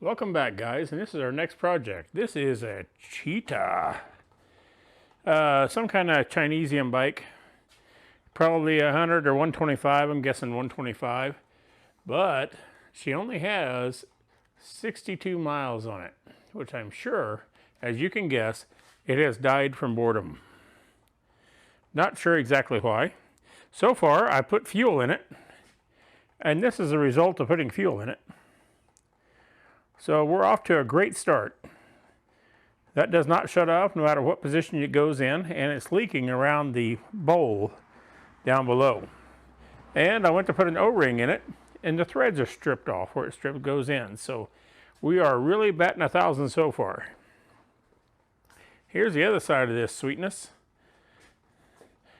Welcome back, guys, and this is our next project. This is a Cheetah, some kind of Chinesian bike, probably 100 or 125. I'm guessing 125, but she only has 62 miles on it, which I'm sure, as you can guess, it has died from boredom. Not sure exactly why. So far, I put fuel in it, and this is a result of putting fuel in it. So we're off to a great start. That does not shut off no matter what position it goes in, and it's leaking around the bowl down below. And I went to put an O-ring in it, and the threads are stripped off where it goes in. So we are really batting 1,000 so far. Here's the other side of this sweetness.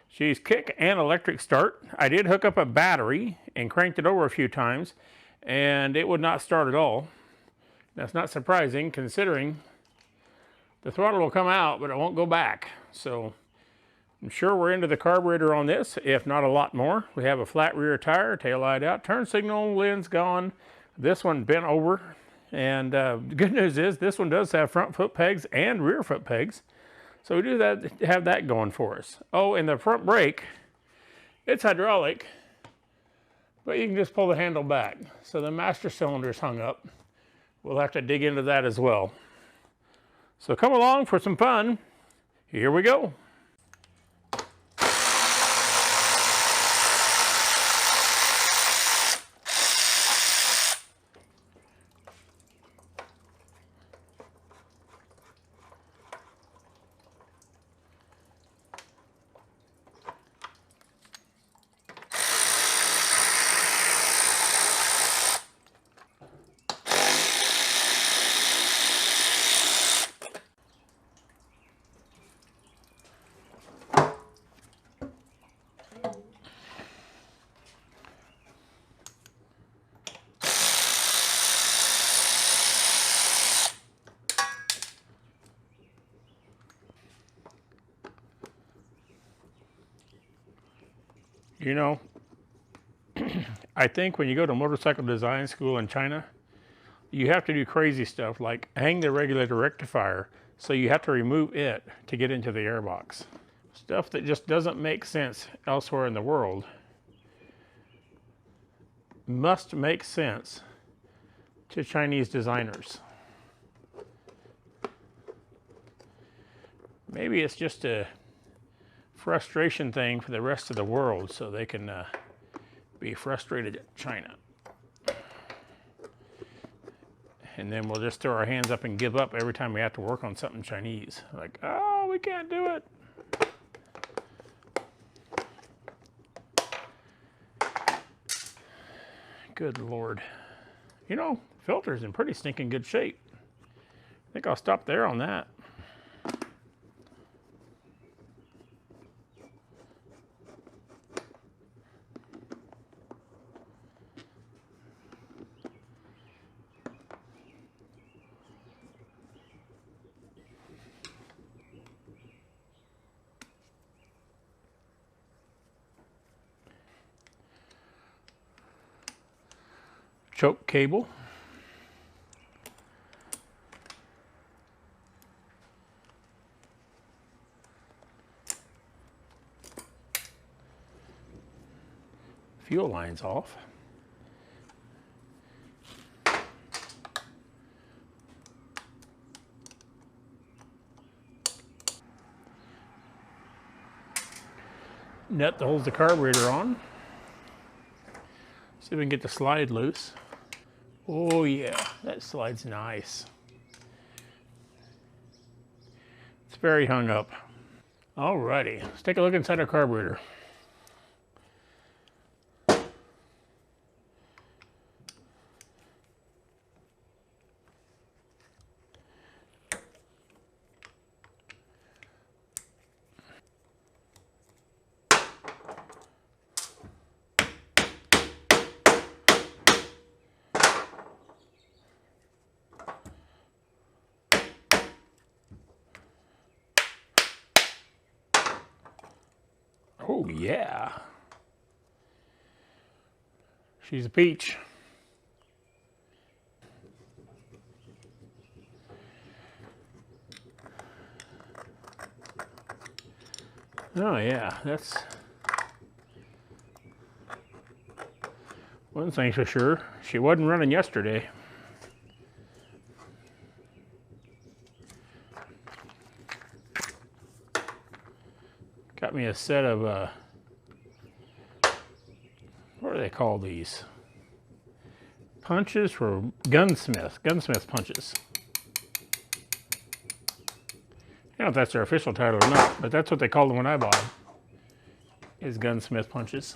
She's kick and electric start. I did hook up a battery and cranked it over a few times, and it would not start at all. That's not surprising, considering the throttle will come out, but it won't go back. So I'm sure we're into the carburetor on this, if not a lot more. We have a flat rear tire, tail light out, turn signal, lens gone. This one bent over. And the good news is this one does have front foot pegs and rear foot pegs. So we do have that going for us. Oh, and the front brake, it's hydraulic, but you can just pull the handle back. So the master cylinder is hung up. We'll have to dig into that as well. So come along for some fun. Here we go. You know, I think when you go to motorcycle design school in China, you have to do crazy stuff like hang the regulator rectifier, so you have to remove it to get into the airbox. Stuff that just doesn't make sense elsewhere in the world must make sense to Chinese designers. Maybe it's just a frustration thing for the rest of the world, so they can be frustrated at China. And then we'll just throw our hands up and give up every time we have to work on something Chinese. Like, oh, we can't do it. Good Lord. You know, filter's in pretty stinking good shape. I think I'll stop there on that. Choke cable. Fuel line's off. Nut that holds the carburetor on. See if we can get the slide loose. Oh yeah, that slides nice. It's very hung up. Alrighty, let's take a look inside our carburetor. Oh yeah. She's a peach. Oh yeah, that's one thing for sure. She wasn't running yesterday. Got me a set of, what do they call these? Punches for gunsmith punches. I don't know if that's their official title or not, but that's what they called them when I bought them, is gunsmith punches.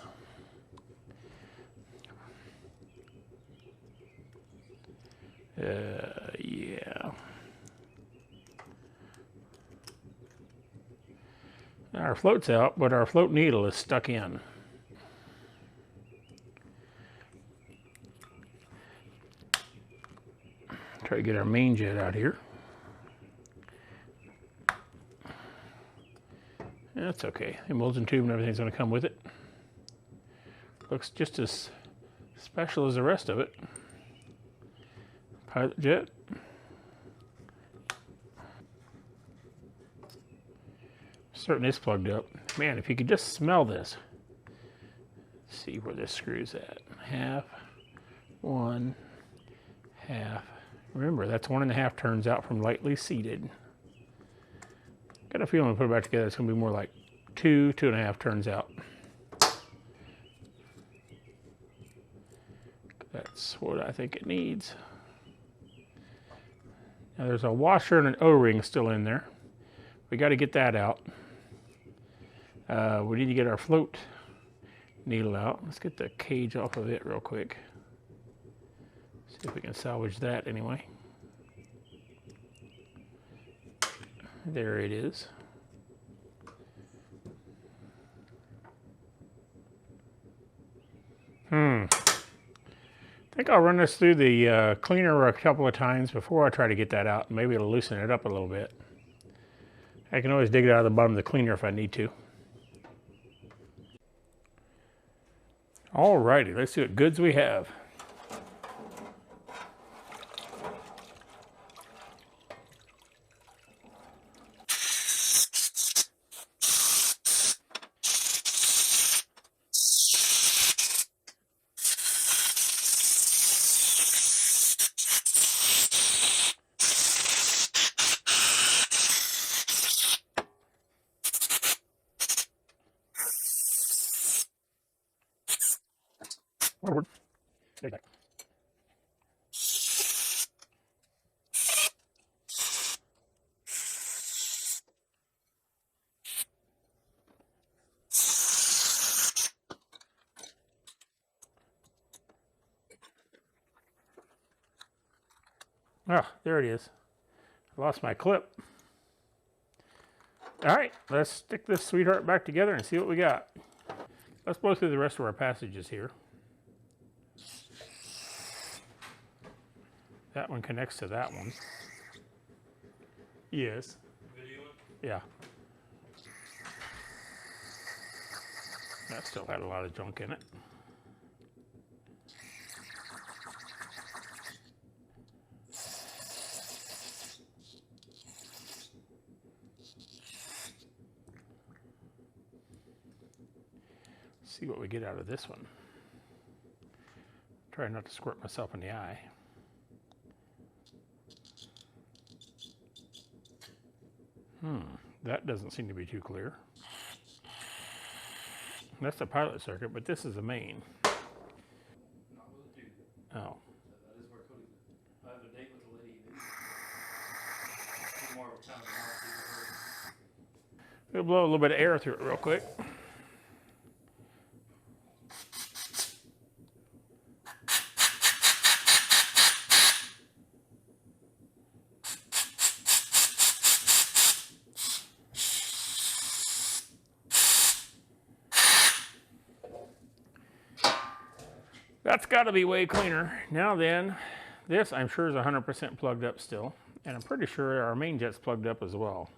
Yeah. Our float's out, but our float needle is stuck in. Try to get our main jet out here. That's okay. The emulsion tube and everything's going to come with it. Looks just as special as the rest of it. Pilot jet. Certainly is plugged up. Man, if you could just smell this. Let's see where this screw's at. Half, one, half. Remember, that's 1.5 turns out from lightly seated. Got a feeling when we put it back together, it's going to be more like 2.5 turns out. That's what I think it needs. Now there's a washer and an O-ring still in there. We got to get that out. We need to get our float needle out. Let's get the cage off of it real quick. See if we can salvage that anyway. There it is. I think I'll run this through the cleaner a couple of times before I try to get that out. Maybe it'll loosen it up a little bit. I can always dig it out of the bottom of the cleaner if I need to. Alrighty, let's see what goods we have. Forward. There you go. Ah, there it is. I lost my clip. All right, let's stick this sweetheart back together and see what we got. Let's blow through the rest of our passages here. That one connects to that one. Yes. Yeah. That still had a lot of junk in it. See what we get out of this one. Try not to squirt myself in the eye. That doesn't seem to be too clear. That's the pilot circuit, but this is the main. Not with the tube. Oh. That is where Cody. I have a date with the lady. More of a kind of We'll blow a little bit of air through it real quick. That's got to be way cleaner. Now then, this I'm sure is 100% plugged up still, and I'm pretty sure our main jet's plugged up as well.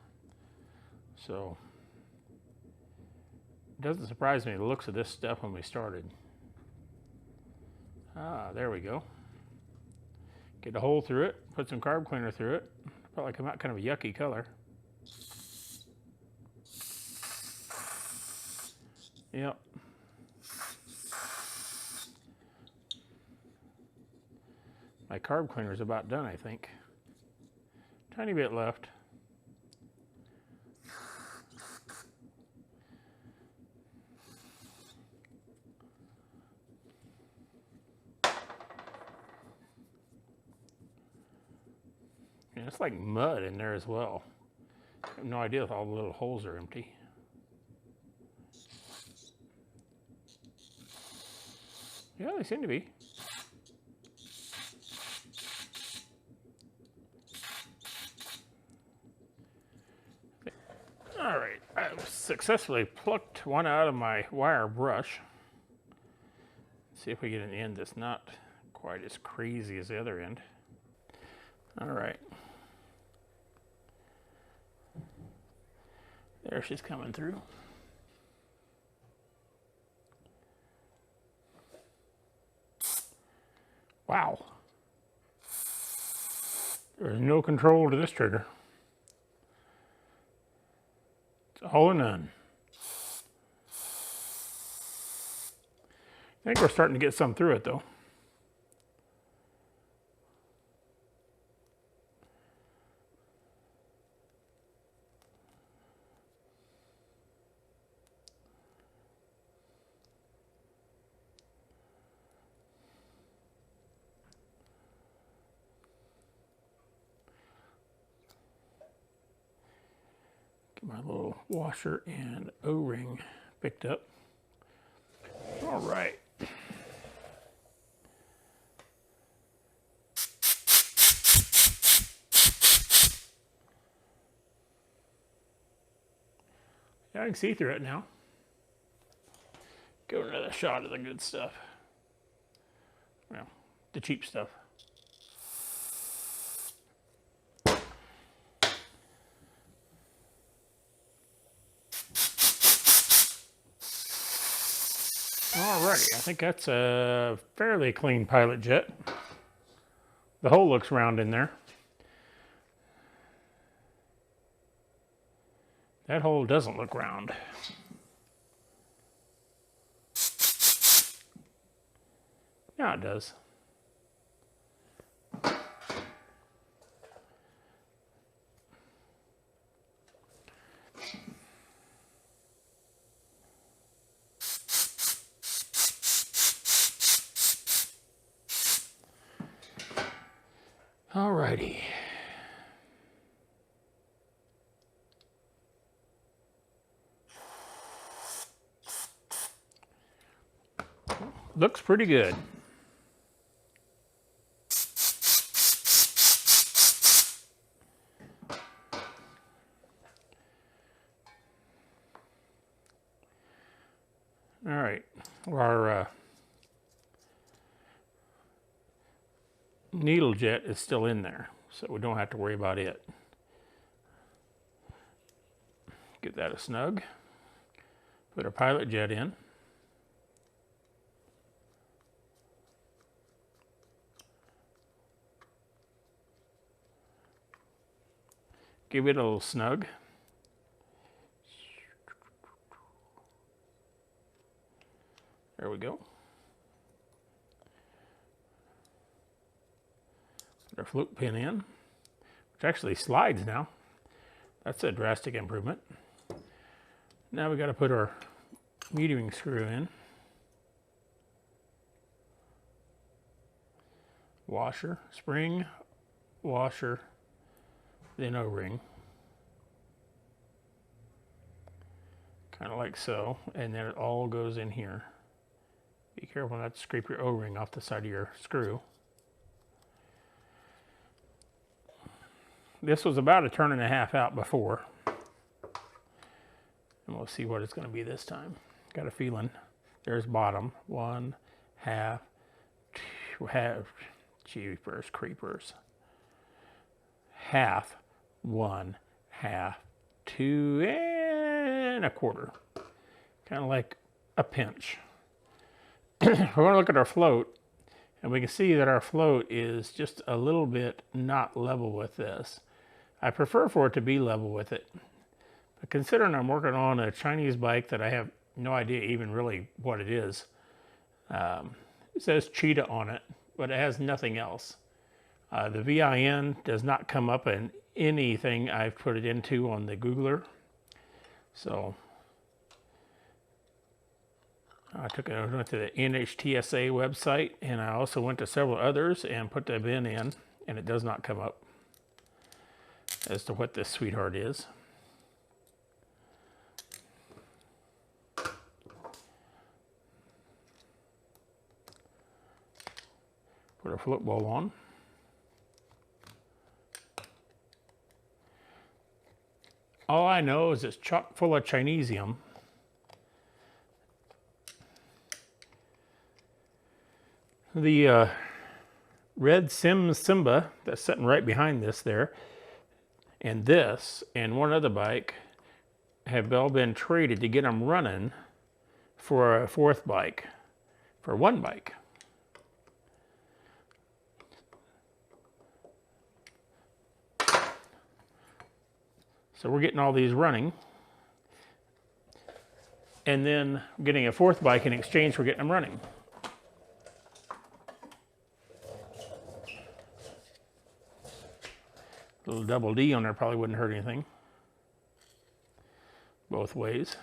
So, it doesn't surprise me the looks of this stuff when we started. Ah, there we go. Get a hole through it, put some carb cleaner through it. Probably come out kind of a yucky color. Yep. My carb cleaner's about done, I think. Tiny bit left. And it's like mud in there as well. I have no idea if all the little holes are empty. Yeah, they seem to be. All right, I've successfully plucked one out of my wire brush. See if we get an end that's not quite as crazy as the other end. All right. There she's coming through. Wow. There's no control to this trigger. It's all or none. I think we're starting to get some through it though. Get my little washer and O-ring picked up. All right. Yeah, I can see through it now. Give another shot of the good stuff. Well, the cheap stuff. Alrighty, I think that's a fairly clean pilot jet. The hole looks round in there. That hole doesn't look round. Yeah, it does. Alrighty. Looks pretty good. All right, our needle jet is still in there, so we don't have to worry about it. Get that a snug. Put our pilot jet in. Give it a little snug. There we go. Put our float pin in, which actually slides now. That's a drastic improvement. Now we got to put our metering screw in. Washer, spring, washer, then O-ring. Kind of like so, and then it all goes in here. Be careful not to scrape your O-ring off the side of your screw. This was about a turn and a half out before. And we'll see what it's going to be this time. Got a feeling. There's bottom. 1, half, 2, half, jeepers, creepers. Half, 1, half, 2, and a quarter. Kind of like a pinch. We're going to look at our float, and we can see that our float is just a little bit not level with this. I prefer for it to be level with it. But considering I'm working on a Chinese bike that I have No idea even really what it is. It says Cheetah on it, but it has nothing else. The VIN does not come up in anything I've put it into on the Googler. So I went to the NHTSA website, and I also went to several others and put the VIN in, and it does not come up as to what this sweetheart is. Put a float bowl on. All I know is it's chock full of Chinesium. The red Simba that's sitting right behind this there, and this, and one other bike have all been traded to get them running for a fourth bike, for one bike. So we're getting all these running, and then getting a fourth bike in exchange for getting them running. A little double D on there probably wouldn't hurt anything. Both ways.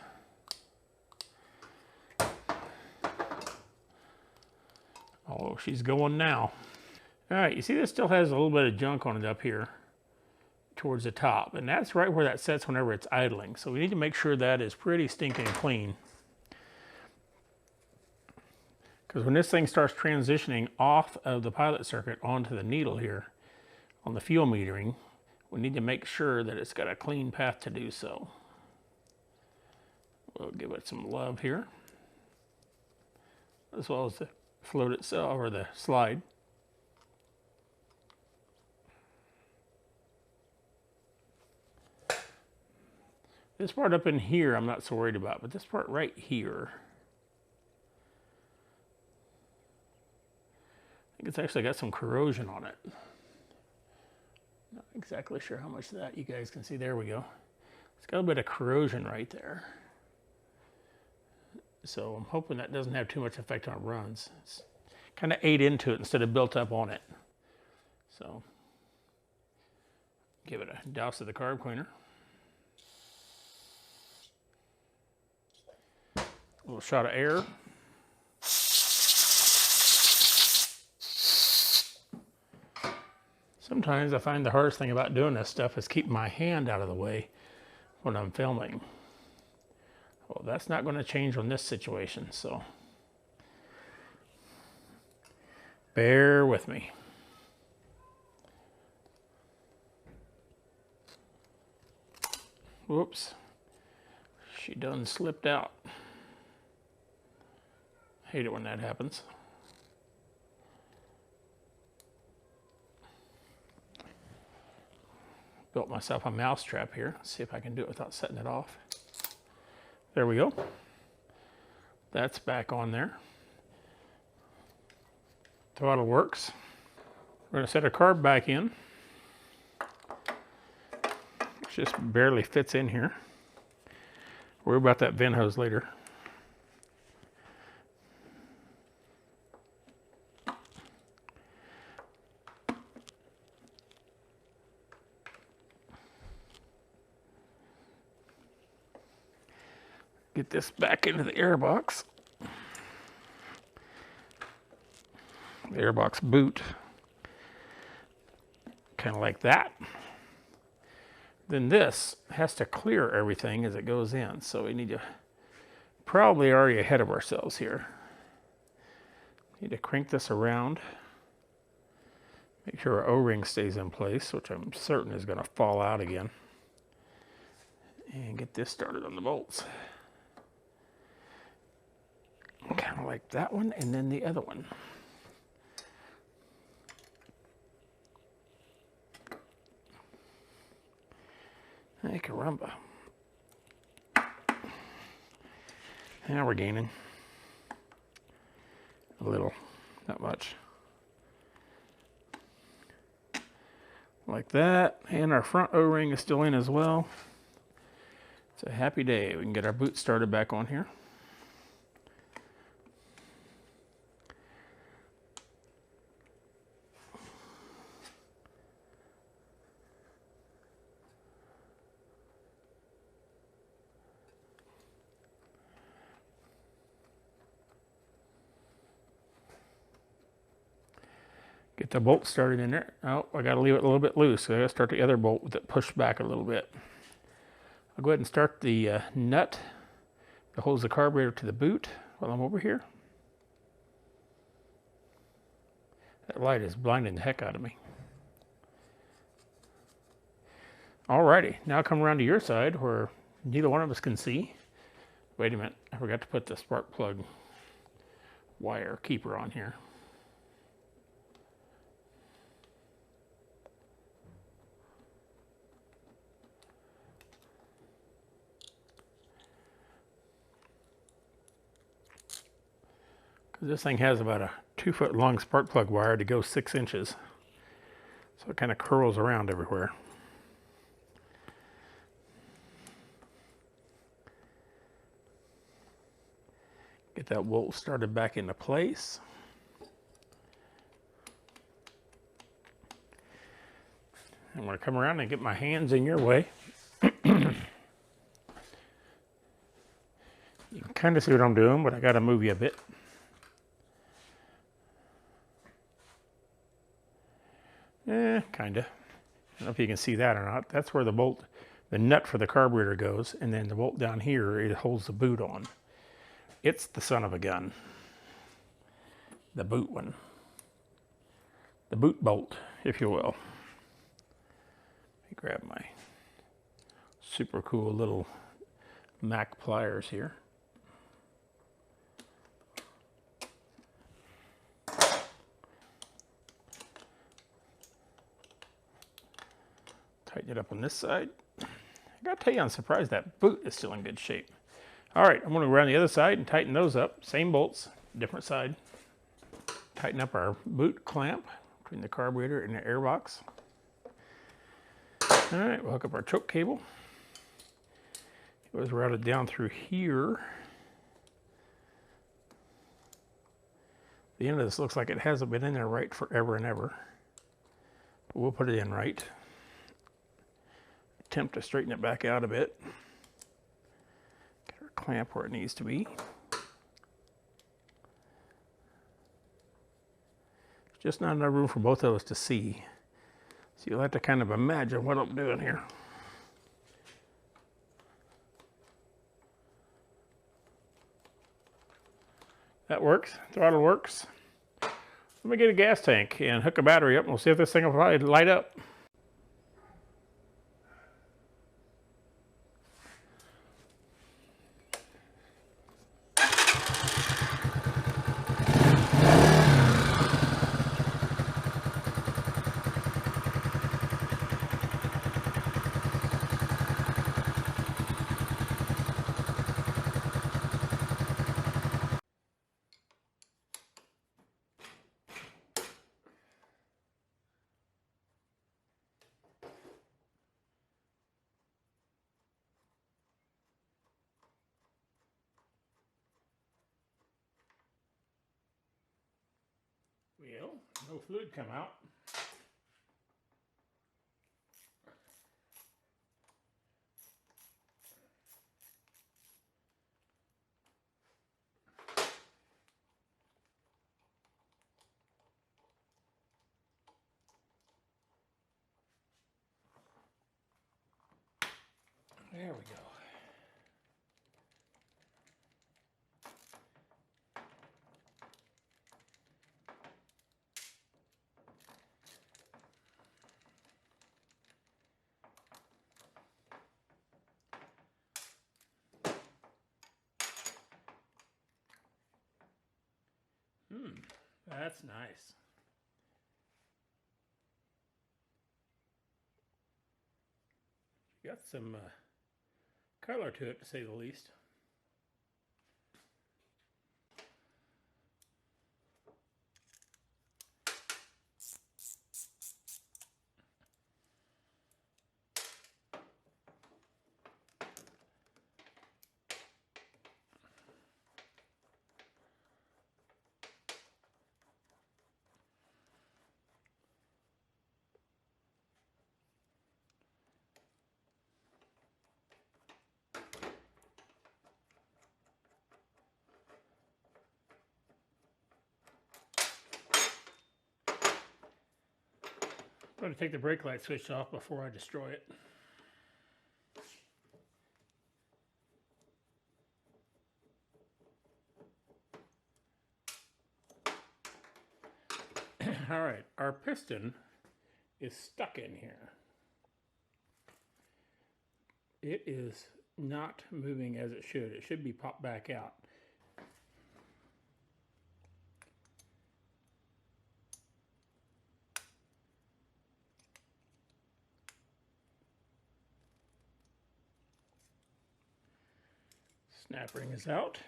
Oh, she's going now. All right, you see this still has a little bit of junk on it up here towards the top, and that's right where that sets whenever it's idling. So we need to make sure that is pretty stinking clean. Because when this thing starts transitioning off of the pilot circuit onto the needle here on the fuel metering, we need to make sure that it's got a clean path to do so. We'll give it some love here, as well as the float itself, or the slide. This part up in here I'm not so worried about, but this part right here, I think it's actually got some corrosion on it. Not exactly sure how much of that you guys can see. There we go. It's got a bit of corrosion right there. So I'm hoping that doesn't have too much effect on it runs. It's kind of ate into it instead of built up on it. So give it a douse of the carb cleaner. A little shot of air. Sometimes I find the hardest thing about doing this stuff is keeping my hand out of the way when I'm filming. Well, that's not going to change on this situation, so bear with me. Whoops, she done slipped out. Hate it when that happens. Built myself a mouse trap here. Let's see if I can do it without setting it off. There we go. That's back on there. Throttle works. We're going to set our carb back in. It just barely fits in here. Worry about that vent hose later. Get this back into the air box. The air box boot. Kind of like that. Then this has to clear everything as it goes in. So we need to probably already ahead of ourselves here. Need to crank this around. Make sure our O-ring stays in place, which I'm certain is going to fall out again. And get this started on the bolts. Kind of like that one, and then the other one. Hey, caramba. Now we're gaining. A little, not much. Like that, and our front O-ring is still in as well. It's a happy day. We can get our boot started back on here. Get the bolt started in there. Oh, I gotta leave it a little bit loose. So I gotta start the other bolt with it pushed back a little bit. I'll go ahead and start the nut that holds the carburetor to the boot while I'm over here. That light is blinding the heck out of me. Alrighty, now come around to your side where neither one of us can see. Wait a minute, I forgot to put the spark plug wire keeper on here. Because this thing has about a 2-foot long spark plug wire to go 6 inches. So it kind of curls around everywhere. Get that bolt started back into place. I'm going to come around and get my hands in your way. You can kind of see what I'm doing, but I got to move you a bit. Kind of. I don't know if you can see that or not. That's where the bolt, the nut for the carburetor goes, and then the bolt down here, it holds the boot on. It's the son of a gun. The boot one. The boot bolt, if you will. Let me grab my super cool little Mac pliers here. Tighten it up on this side. I gotta tell you, I'm surprised that boot is still in good shape. All right, I'm gonna go around the other side and tighten those up. Same bolts, different side. Tighten up our boot clamp between the carburetor and the airbox. All right, we'll hook up our choke cable. It was routed down through here. The end of this looks like it hasn't been in there right forever and ever. But we'll put it in right. Attempt to straighten it back out a bit. Get our clamp where it needs to be. There's just not enough room for both of us to see. So you'll have to kind of imagine what I'm doing here. That works. Throttle works. Let me get a gas tank and hook a battery up and we'll see if this thing will probably light up. Well, no fluid come out. There we go. That's nice. Got some color to it, to say the least. I'm going to take the brake light switch off before I destroy it. All right, our piston is stuck in here. It is not moving as it should. It should be popped back out. Snap ring is out.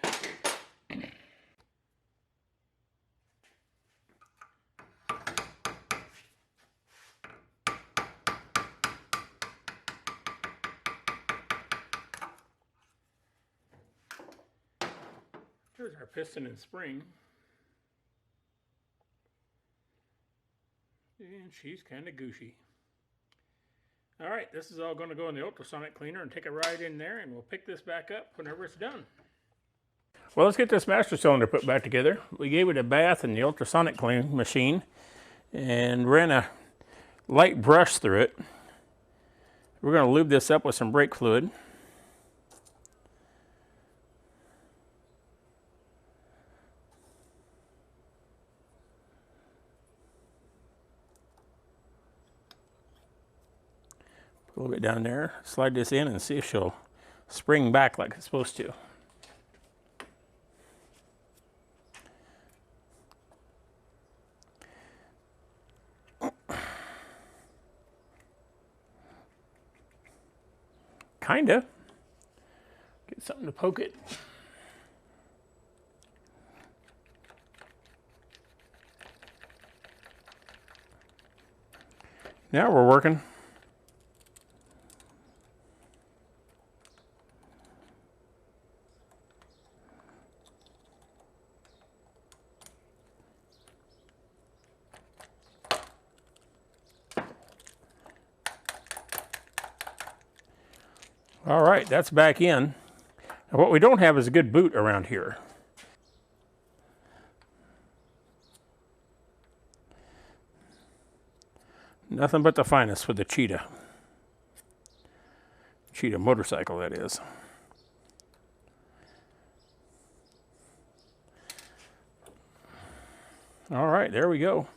Here's our piston and spring. And she's kind of gushy. All right, this is all going to go in the ultrasonic cleaner and take a ride in there, and we'll pick this back up whenever it's done. Well, let's get this master cylinder put back together. We gave it a bath in the ultrasonic cleaning machine and ran a light brush through it. We're going to lube this up with some brake fluid. A little bit down there. Slide this in and see if she'll spring back like it's supposed to. Kinda. Get something to poke it. Now we're working. All right, that's back in. Now what we don't have is a good boot around here. Nothing but the finest with the Cheetah. Cheetah motorcycle, that is. All right, there we go.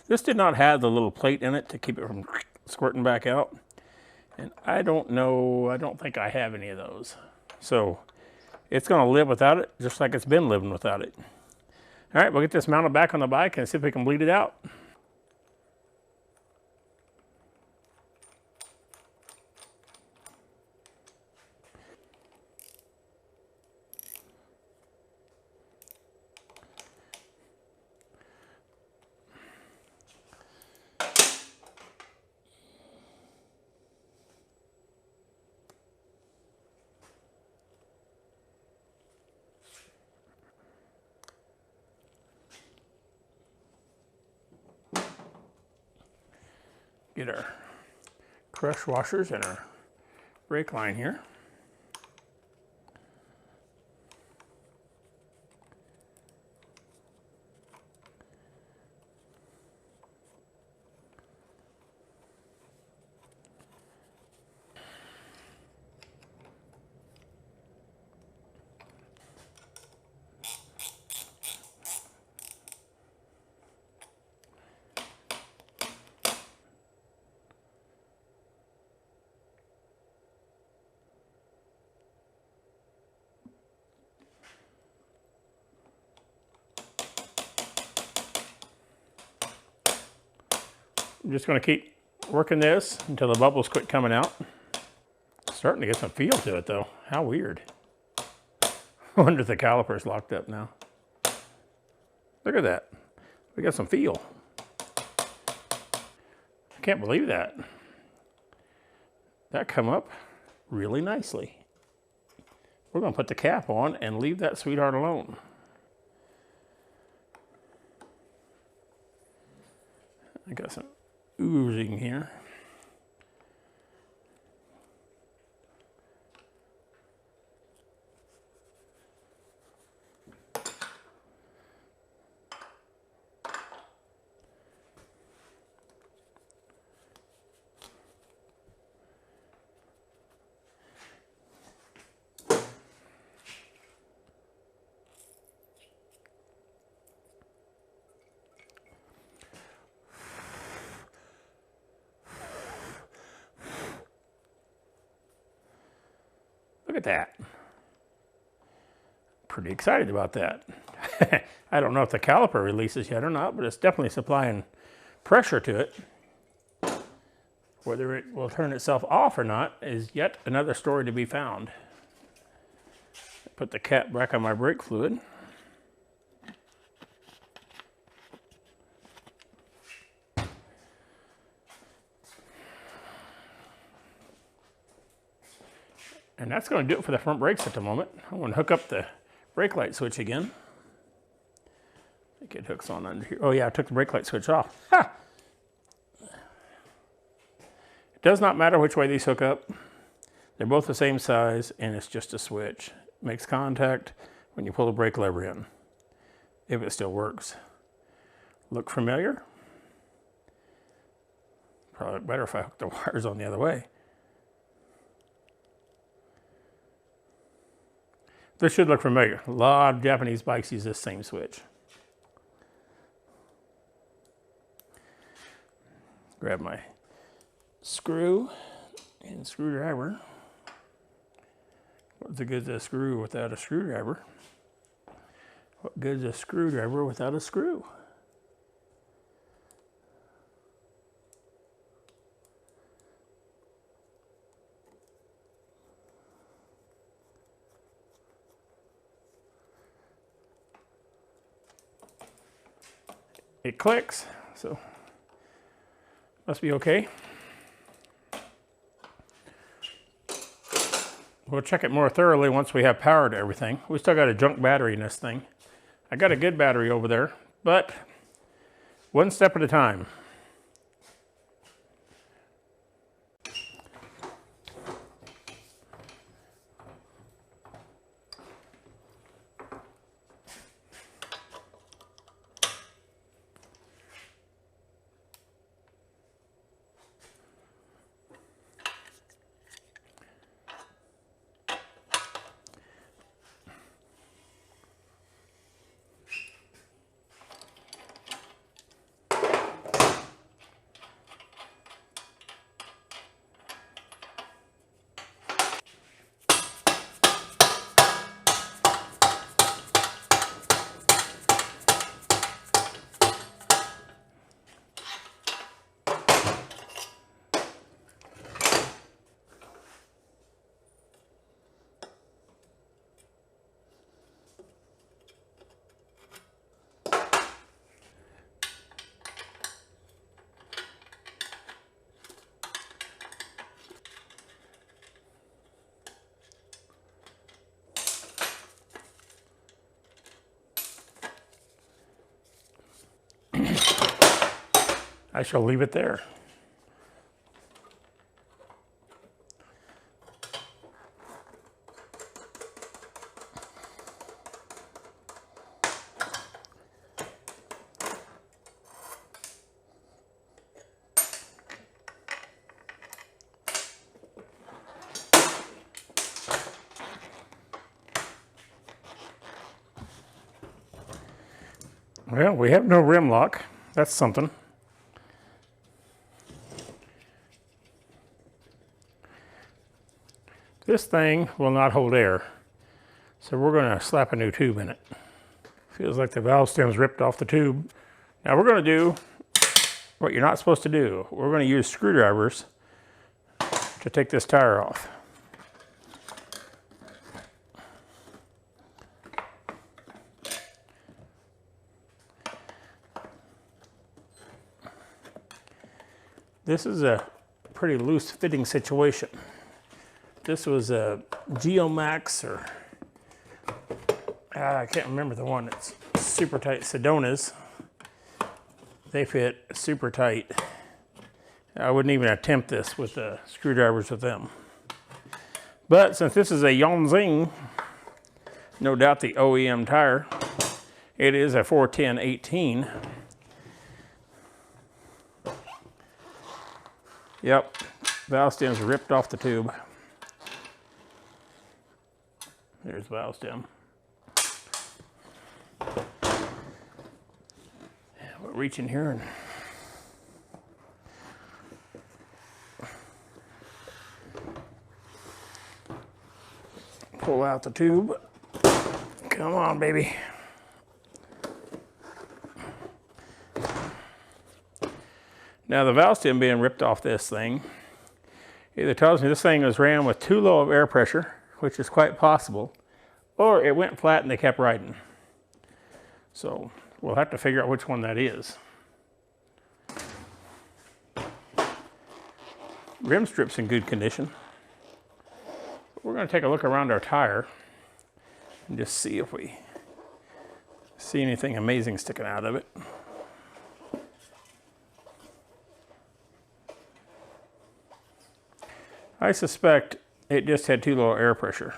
This did not have the little plate in it to keep it from squirting back out. And I don't know, I don't think I have any of those. So it's going to live without it, just like it's been living without it. All right, we'll get this mounted back on the bike and see if we can bleed it out. Get our crush washers and our brake line here. I'm just going to keep working this until the bubbles quit coming out. Starting to get some feel to it though. How weird. I wonder if the caliper's locked up now. Look at that. We got some feel. I can't believe that. That come up really nicely. We're going to put the cap on and leave that sweetheart alone. I got some oozing here. at that. Pretty excited about that. I don't know if the caliper releases yet or not, but it's definitely supplying pressure to it. Whether it will turn itself off or not is yet another story to be found. Put the cap back on my brake fluid. And that's going to do it for the front brakes at the moment. I'm going to hook up the brake light switch again. I think it hooks on under here. Oh yeah, I took the brake light switch off. Ha! It does not matter which way these hook up. They're both the same size, and it's just a switch. It makes contact when you pull the brake lever in, if it still works. Look familiar? Probably better if I hook the wires on the other way. This should look familiar. A lot of Japanese bikes use this same switch. Grab my screw and screwdriver. What's the good of a screw without a screwdriver? What good is a screwdriver without a screw? It clicks, so must be okay. We'll check it more thoroughly once we have power to everything. We still got a junk battery in this thing. I got a good battery over there, but one step at a time. I shall leave it there. Well, we have no rim lock. That's something. This thing will not hold air, so we're going to slap a new tube in it. Feels like the valve stem's ripped off the tube. Now we're going to do what you're not supposed to do. We're going to use screwdrivers to take this tire off. This is a pretty loose fitting situation. This was a Geomax or I can't remember the one that's super tight. Sedona's. They fit super tight. I wouldn't even attempt this with the screwdrivers with them. But since this is a Yongzing, no doubt the OEM tire, it is a 410/18. Yep, valve stem's ripped off the tube. There's the valve stem. We'll reach in here and pull out the tube. Come on, baby. Now the valve stem being ripped off this thing either tells me this thing was ran with too low of air pressure, which is quite possible, or it went flat and they kept riding. So we'll have to figure out which one that is. Rim strip's in good condition. We're going to take a look around our tire and just see if we see anything amazing sticking out of it. I suspect it just had too low air pressure.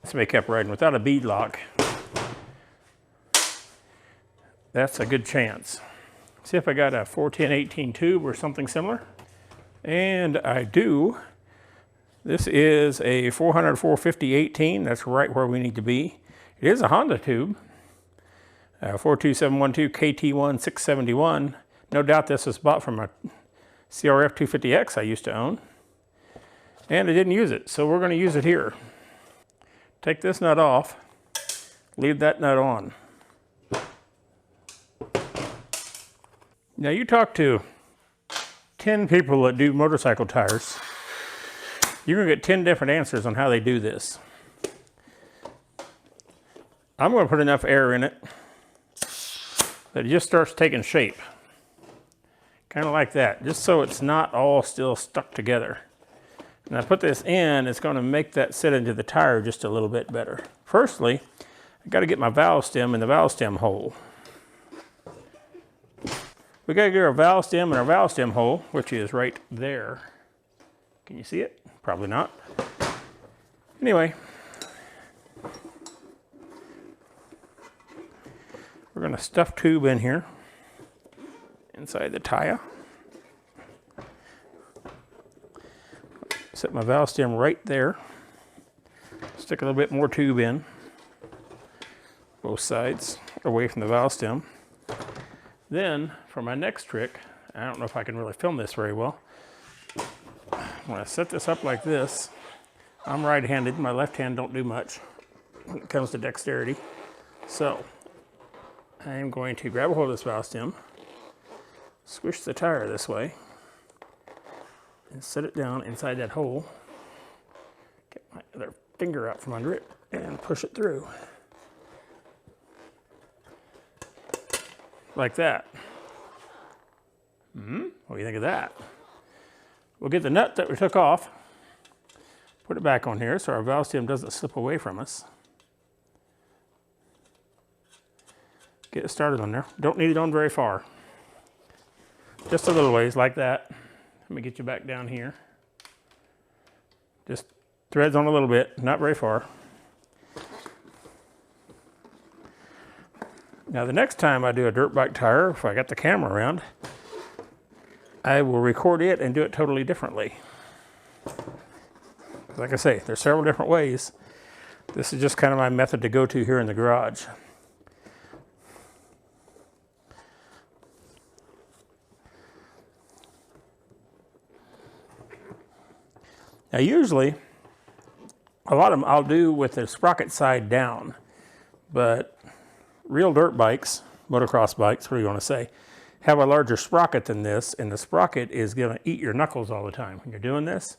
Somebody kept riding without a bead lock. That's a good chance. See if I got a 410-18 tube or something similar. And I do. This is a 400-450-18. That's right where we need to be. It is a Honda tube. 42712 KT1 671. No doubt this was bought from a CRF 250X I used to own. And I didn't use it, so we're going to use it here. Take this nut off, leave that nut on. Now you talk to 10 people that do motorcycle tires, you're going to get 10 different answers on how they do this. I'm going to put enough air in it that it just starts taking shape. Kind of like that, just so it's not all still stuck together. And I put this in, it's going to make that sit into the tire just a little bit better. Firstly, I've got to get my valve stem in the valve stem hole. We got to get our valve stem in our valve stem hole, which is right there. Can you see it? Probably not. Anyway, we're going to stuff tube in here inside the tire. Set my valve stem right there. Stick a little bit more tube in, both sides, away from the valve stem. Then, for my next trick, I don't know if I can really film this very well. When I set this up like this, I'm right-handed. My left hand don't do much when it comes to dexterity. So, I'm going to grab a hold of this valve stem, squish the tire this way, and set it down inside that hole. Get my other finger out from under it and push it through. Like that. What do you think of that? We'll get the nut that we took off, put it back on here so our valve stem doesn't slip away from us. Get it started on there. Don't need it on very far. Just a little ways like that. Let me get you back down here. Just threads on a little bit, not very far. Now the next time I do a dirt bike tire, if I got the camera around, I will record it and do it totally differently. Like I say, there's several different ways. This is just kind of my method to go to here in the garage. Now usually, a lot of them I'll do with the sprocket side down, but real dirt bikes, motocross bikes, what do you want to say, have a larger sprocket than this, and the sprocket is going to eat your knuckles all the time when you're doing this.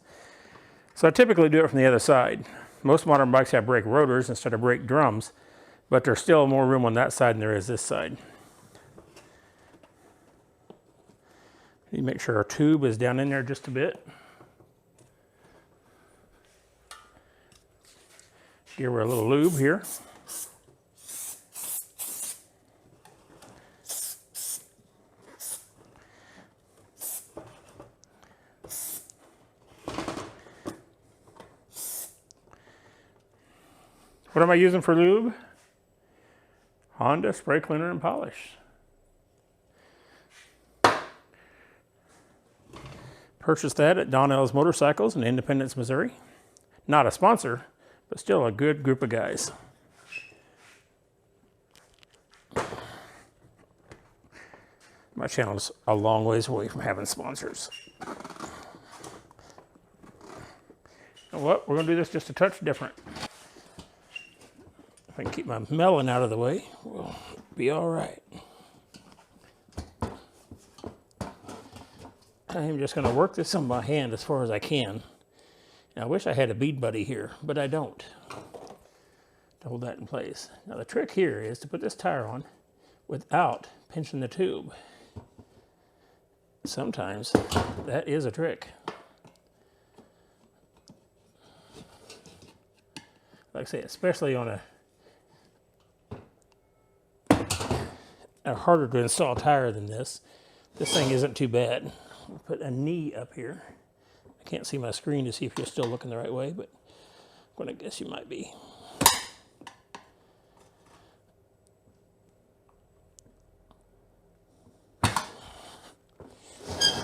So I typically do it from the other side. Most modern bikes have brake rotors instead of brake drums, but there's still more room on that side than there is this side. You make sure our tube is down in there just a bit. Give her a little lube here. What am I using for lube? Honda spray cleaner and polish. Purchased that at Donnell's Motorcycles in Independence, Missouri. Not a sponsor, but still a good group of guys. My channel's a long ways away from having sponsors. You know what? We're going to do this just a touch different. If I can keep my melon out of the way, we'll be all right. I'm just going to work this on my hand as far as I can. Now, I wish I had a bead buddy here, but I don't, to hold that in place. Now, the trick here is to put this tire on without pinching the tube. Sometimes that is a trick. Like I say, especially on a harder to install tire than this. This thing isn't too bad. I'll put a knee up here. I can't see my screen to see if you're still looking the right way, but I'm going to guess you might be.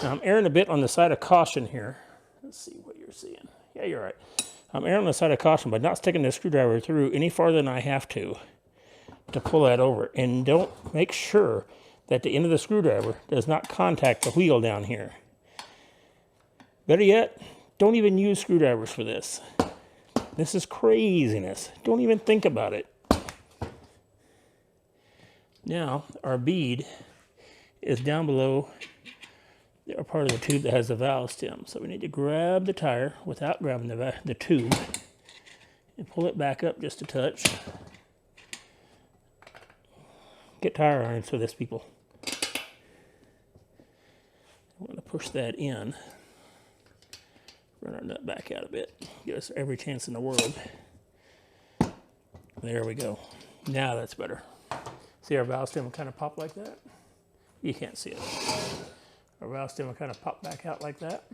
Now I'm erring a bit on the side of caution here. Let's see what you're seeing. Yeah, you're right. I'm erring on the side of caution by not sticking the screwdriver through any farther than I have to pull that over. And don't make sure that the end of the screwdriver does not contact the wheel down here. Better yet, don't even use screwdrivers for this. This is craziness. Don't even think about it. Now, our bead is down below the part of the tube that has the valve stem. So we need to grab the tire without grabbing the tube and pull it back up just a touch. Get tire irons for this, people. I'm going to push that in. Run our nut back out a bit. Give us every chance in the world. There we go. Now that's better. See our valve stem kind of pop like that? You can't see it. Our valve stem will kind of pop back out like that.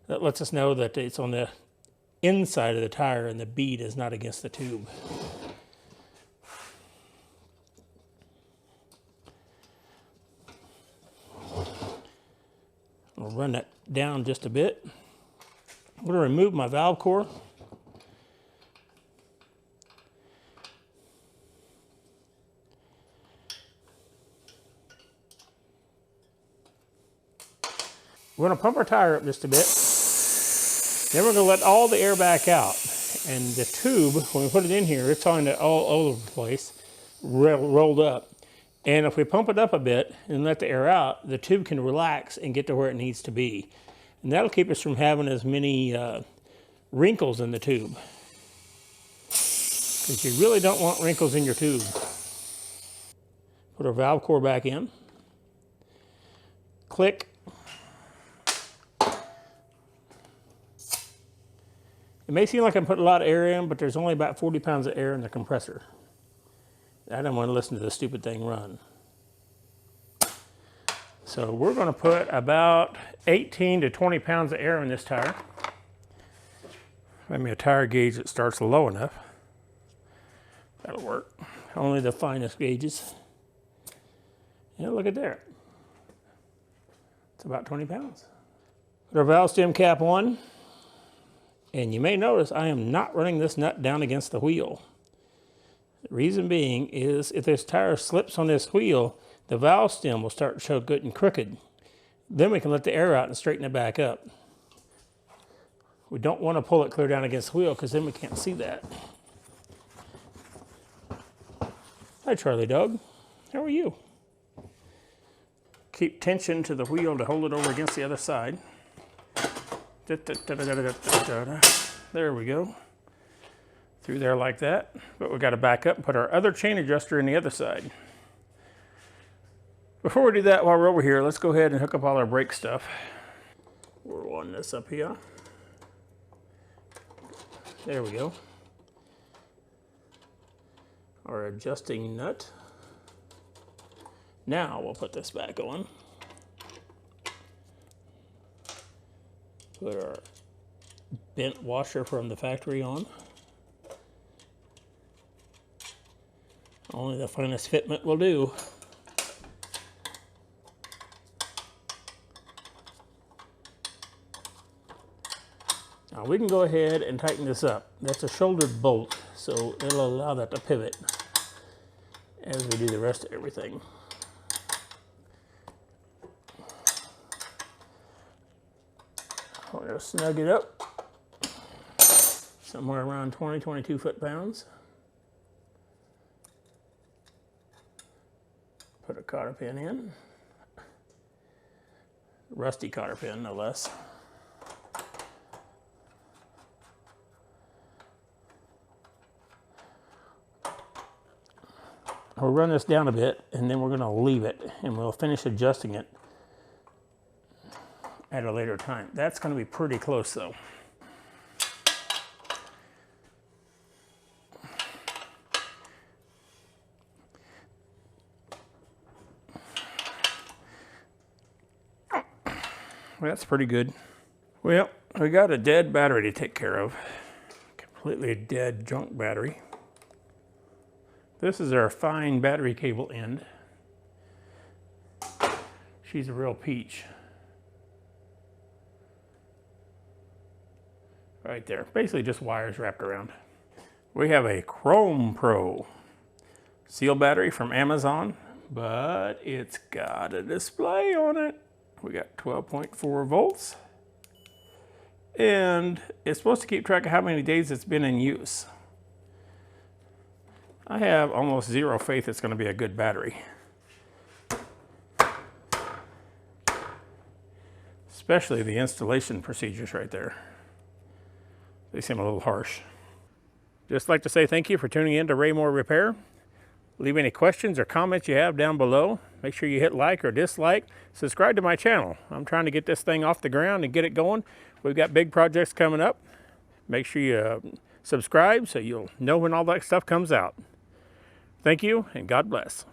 That lets us know that it's on the inside of the tire and the bead is not against the tube. I'll run that down just a bit. I'm going to remove my valve core. We're going to pump our tire up just a bit. Then we're going to let all the air back out. And the tube, when we put it in here, it's on all over the place, rolled up. And if we pump it up a bit and let the air out, the tube can relax and get to where it needs to be. And that'll keep us from having as many wrinkles in the tube. Because you really don't want wrinkles in your tube. Put our valve core back in. Click. It may seem like I'm putting a lot of air in, but there's only about 40 pounds of air in the compressor. I don't want to listen to this stupid thing run. So we're going to put about 18 to 20 pounds of air in this tire. Find me a tire gauge that starts low enough. That'll work. Only the finest gauges. Yeah, look at there. It's about 20 pounds. Put our valve stem cap on. And you may notice I am not running this nut down against the wheel. The reason being is if this tire slips on this wheel, the valve stem will start to show good and crooked. Then we can let the air out and straighten it back up. We don't want to pull it clear down against the wheel because then we can't see that. Hi, Charlie Dog. How are you? Keep tension to the wheel to hold it over against the other side. There we go. Through there like that. But we've got to back up and put our other chain adjuster in the other side. Before we do that, while we're over here, let's go ahead and hook up all our brake stuff. We're on this up here. There we go. Our adjusting nut. Now we'll put this back on. Put our bent washer from the factory on. Only the finest fitment will do. Now we can go ahead and tighten this up. That's a shouldered bolt, so it'll allow that to pivot as we do the rest of everything. I'm going to snug it up. somewhere around 20, 22 foot-pounds. Put a cotter pin in. Rusty cotter pin, no less. We'll run this down a bit, and then we're going to leave it, and we'll finish adjusting it at a later time. That's going to be pretty close, though. That's pretty good. Well, we got a dead battery to take care of. Completely dead junk battery. This is our fine battery cable end. She's a real peach. Right there. Basically just wires wrapped around. We have a Chrome Pro seal battery from Amazon, but it's got a display on it. We got 12.4 volts. And it's supposed to keep track of how many days it's been in use. I have almost zero faith it's going to be a good battery. Especially the installation procedures right there. They seem a little harsh. Just like to say thank you for tuning in to Raymore Repair. Leave any questions or comments you have down below. Make sure you hit like or dislike. Subscribe to my channel. I'm trying to get this thing off the ground and get it going. We've got big projects coming up. Make sure you subscribe so you'll know when all that stuff comes out. Thank you, and God bless.